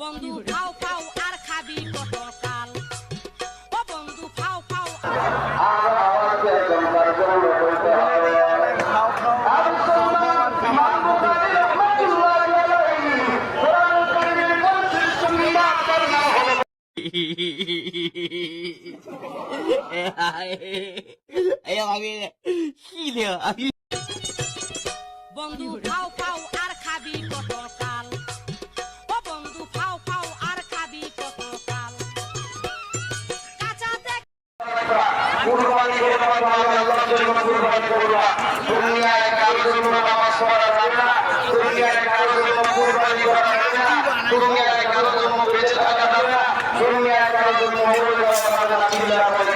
বন্ধু ফাও ফাও আর খাবি কতকাল, ও বন্ধু ফাও ফাও বন্ধু ফাও ফাও আর খাবি কতকাল, ও বন্ধু ফাও ফাও আর খাবি কতকাল। কাঁচাতে কুরবানি করবা আল্লাহর জন্য কুরবানি করবা দুনিয়ায় কারোর জন্য নামাজ পড়া যাবে না দুনিয়ায় কারোর জন্য কুরবানি করা যাবে না দুনিয়ায় কারোর জন্য বেঁচে থাকা যাবে না দুনিয়ায় কারোর জন্য মরে যাওয়া যাবে না চিন্তা করে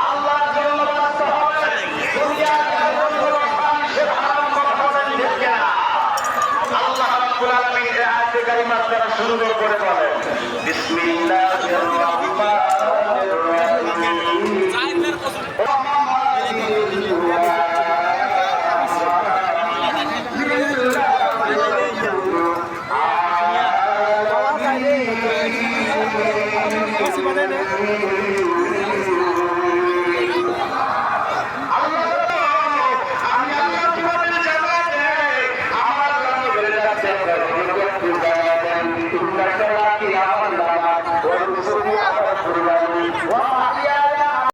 আল্লাহর জন্য বাঁচতে হবে দুনিয়ায় কারোর জন্য মানুষের হারাম করা হবে না আল্লাহ রাব্বুল আলামিন এই আয়াতে কারিমা দ্বারা সুন্দর করে বলেন বিসমিল্লাহির রহমানির